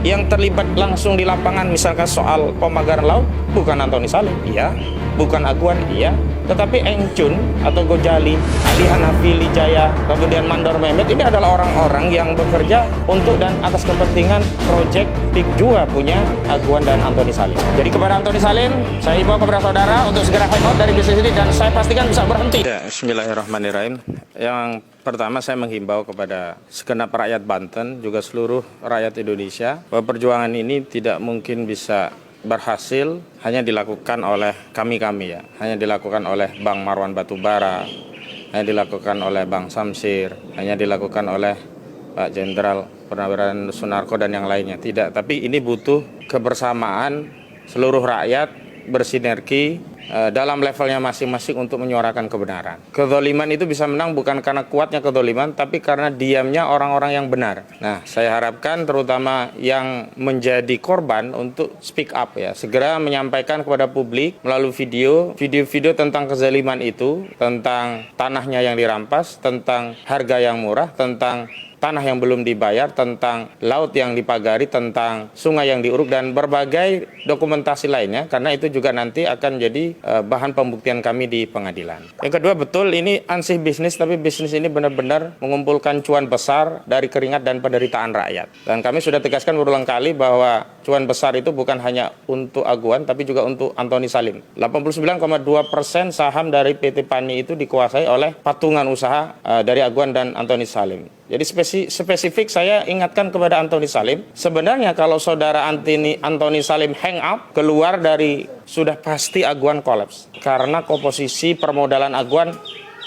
yang terlibat langsung di lapangan misalkan soal pemagaran laut bukan Antoni Salim, iya, bukan Aguan, iya, tetapi Eng Chun atau Gojali, Ali Hanafi Lijaya, kemudian Mandor Mehmet ini adalah orang-orang yang bekerja untuk dan atas kepentingan proyek PIK 2 punya Aguan dan Antoni Salim. Jadi kepada Antoni Salim, saya himbau kepada saudara untuk segera hangout dari bisnis ini dan saya pastikan bisa berhenti. Ya, bismillahirrahmanirrahim. Yang pertama saya menghimbau kepada segenap rakyat Banten, juga seluruh rakyat Indonesia, bahwa perjuangan ini tidak mungkin bisa berhasil hanya dilakukan oleh kami ya, hanya dilakukan oleh Bang Marwan Batubara, hanya dilakukan oleh Bang Samsir, hanya dilakukan oleh Pak Jenderal Purnawirawan Sunarko dan yang lainnya. Tidak, tapi ini butuh kebersamaan seluruh rakyat bersinergi dalam levelnya masing-masing untuk menyuarakan kebenaran. Kezaliman itu bisa menang bukan karena kuatnya kezaliman, tapi karena diamnya orang-orang yang benar. Nah, saya harapkan terutama yang menjadi korban untuk speak up ya, segera menyampaikan kepada publik melalui video tentang kezaliman itu, tentang tanahnya yang dirampas, tentang harga yang murah, tentang tanah yang belum dibayar, tentang laut yang dipagari, tentang sungai yang diuruk, dan berbagai dokumentasi lainnya, karena itu juga nanti akan jadi bahan pembuktian kami di pengadilan. Yang kedua, betul ini ansih bisnis, tapi bisnis ini benar-benar mengumpulkan cuan besar dari keringat dan penderitaan rakyat. Dan kami sudah tegaskan berulang kali bahwa cuan besar itu bukan hanya untuk Aguan, tapi juga untuk Antoni Salim. 89,2% saham dari PT PANI itu dikuasai oleh patungan usaha dari Aguan dan Antoni Salim. Jadi spesifik saya ingatkan kepada Antoni Salim, sebenarnya kalau saudara Antoni Salim hang up, keluar dari sudah pasti Aguan kolaps. Karena komposisi permodalan Aguan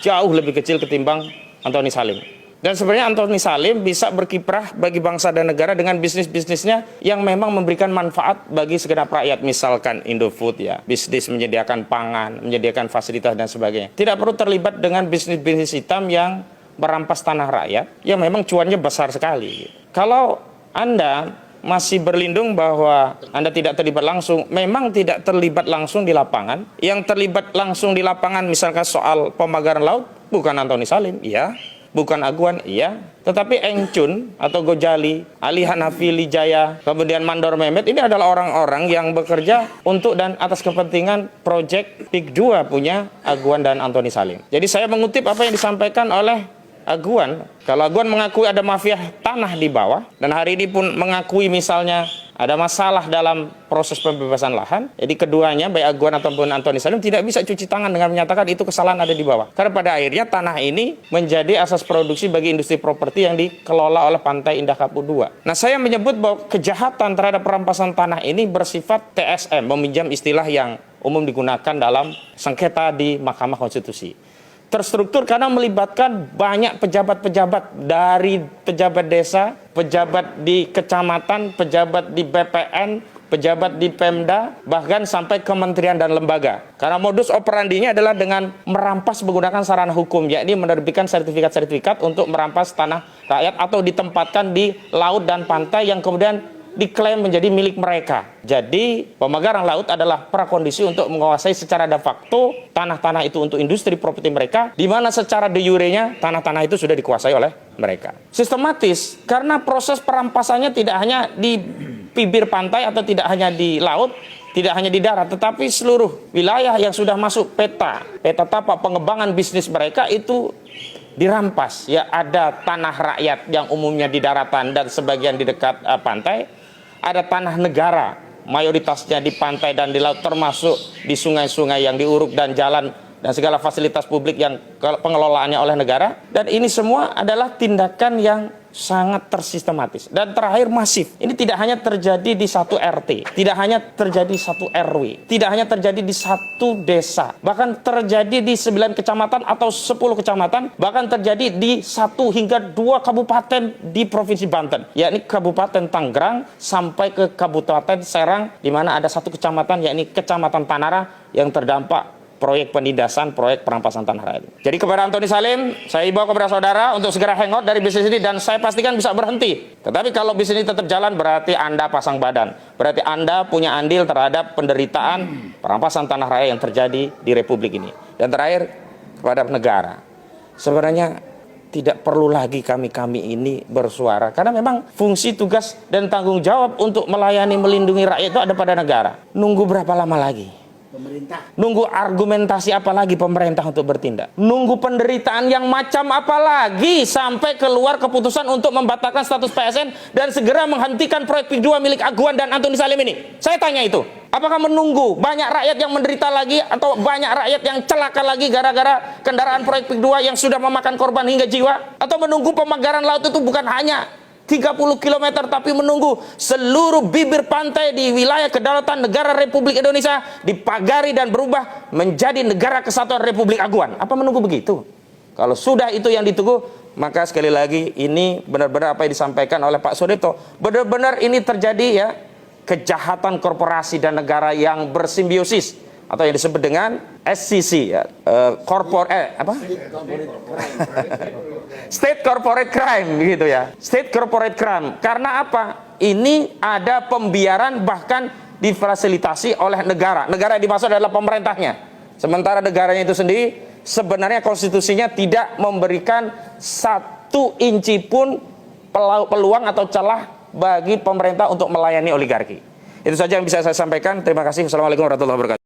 jauh lebih kecil ketimbang Antoni Salim. Dan sebenarnya Antoni Salim bisa berkiprah bagi bangsa dan negara dengan bisnis-bisnisnya yang memang memberikan manfaat bagi segenap rakyat. Misalkan Indofood ya, bisnis menyediakan pangan, menyediakan fasilitas dan sebagainya. Tidak perlu terlibat dengan bisnis-bisnis hitam yang merampas tanah rakyat yang memang cuannya besar sekali. Kalau Anda masih berlindung bahwa Anda tidak terlibat langsung, memang tidak terlibat langsung di lapangan. Yang terlibat langsung di lapangan misalkan soal pemagaran laut bukan Antoni Salim, iya, bukan Aguan, iya, tetapi Eng Chun atau Gojali, Ali Hanafi Lijaya, kemudian Mandor Mehmet ini adalah orang-orang yang bekerja untuk dan atas kepentingan proyek PIK 2 punya Aguan dan Antoni Salim. Jadi saya mengutip apa yang disampaikan oleh Aguan. Kalau Aguan mengakui ada mafia tanah di bawah, dan hari ini pun mengakui misalnya ada masalah dalam proses pembebasan lahan, jadi keduanya baik Aguan ataupun Antoni Salim tidak bisa cuci tangan dengan menyatakan itu kesalahan ada di bawah. Karena pada akhirnya tanah ini menjadi asas produksi bagi industri properti yang dikelola oleh Pantai Indah Kapuk 2. Nah, saya menyebut bahwa kejahatan terhadap perampasan tanah ini bersifat TSM, meminjam istilah yang umum digunakan dalam sengketa di Mahkamah Konstitusi. Terstruktur karena melibatkan banyak pejabat-pejabat, dari pejabat desa, pejabat di kecamatan, pejabat di BPN, pejabat di Pemda, bahkan sampai kementerian dan lembaga. Karena modus operandinya adalah dengan merampas menggunakan sarana hukum, yakni menerbitkan sertifikat-sertifikat untuk merampas tanah rakyat atau ditempatkan di laut dan pantai yang kemudian diklaim menjadi milik mereka. Jadi pemagaran laut adalah prakondisi untuk menguasai secara de facto tanah-tanah itu untuk industri properti mereka, di mana secara de jure-nya tanah-tanah itu sudah dikuasai oleh mereka. Sistematis, karena proses perampasannya tidak hanya di bibir pantai atau tidak hanya di laut, tidak hanya di darat, tetapi seluruh wilayah yang sudah masuk peta tapak pengembangan bisnis mereka itu dirampas. Ya, ada tanah rakyat yang umumnya di daratan dan sebagian di dekat pantai. Ada tanah negara, mayoritasnya di pantai dan di laut, termasuk di sungai-sungai yang diuruk dan jalan dan segala fasilitas publik yang pengelolaannya oleh negara. Dan ini semua adalah tindakan yang sangat tersistematis dan terakhir masif. Ini tidak hanya terjadi di satu RT, tidak hanya terjadi di satu RW, tidak hanya terjadi di satu desa, bahkan terjadi di 9 kecamatan atau 10 kecamatan, bahkan terjadi di 1 hingga 2 kabupaten di Provinsi Banten, yakni Kabupaten Tangerang sampai ke Kabupaten Serang, di mana ada 1 kecamatan, yakni Kecamatan Tanara yang terdampak proyek penindasan, proyek perampasan tanah rakyat. Jadi kepada Antoni Salim, saya himbau kepada saudara untuk segera hangout dari bisnis ini dan saya pastikan bisa berhenti. Tetapi kalau bisnis ini tetap jalan, berarti Anda pasang badan. Berarti Anda punya andil terhadap penderitaan perampasan tanah rakyat yang terjadi di Republik ini. Dan terakhir, kepada negara. Sebenarnya tidak perlu lagi kami ini bersuara. Karena memang fungsi, tugas, dan tanggung jawab untuk melayani, melindungi rakyat itu ada pada negara. Nunggu berapa lama lagi? Pemerintah. Nunggu argumentasi apa lagi pemerintah untuk bertindak? Nunggu penderitaan yang macam apa lagi sampai keluar keputusan untuk membatalkan status PSN dan segera menghentikan proyek PIK 2 milik Aguan dan Antoni Salim ini? Saya tanya itu. Apakah menunggu banyak rakyat yang menderita lagi atau banyak rakyat yang celaka lagi gara-gara kendaraan proyek PIK 2 yang sudah memakan korban hingga jiwa? Atau menunggu pemagaran laut itu bukan hanya 30 km tapi menunggu seluruh bibir pantai di wilayah kedaulatan negara Republik Indonesia dipagari dan berubah menjadi negara kesatuan Republik Aguan? Apa menunggu begitu? Kalau sudah itu yang ditunggu, maka sekali lagi ini benar-benar apa yang disampaikan oleh Pak Suryapto, benar-benar ini terjadi ya, kejahatan korporasi dan negara yang bersimbiosis atau yang disebut dengan SCC ya, State Corporate Crime gitu ya. State Corporate Crime. Karena apa? Ini ada pembiaran bahkan difasilitasi oleh negara. Negara yang dimaksud adalah pemerintahnya. Sementara negaranya itu sendiri sebenarnya konstitusinya tidak memberikan 1 inci pun peluang atau celah bagi pemerintah untuk melayani oligarki. Itu saja yang bisa saya sampaikan. Terima kasih. Wassalamualaikum warahmatullahi wabarakatuh.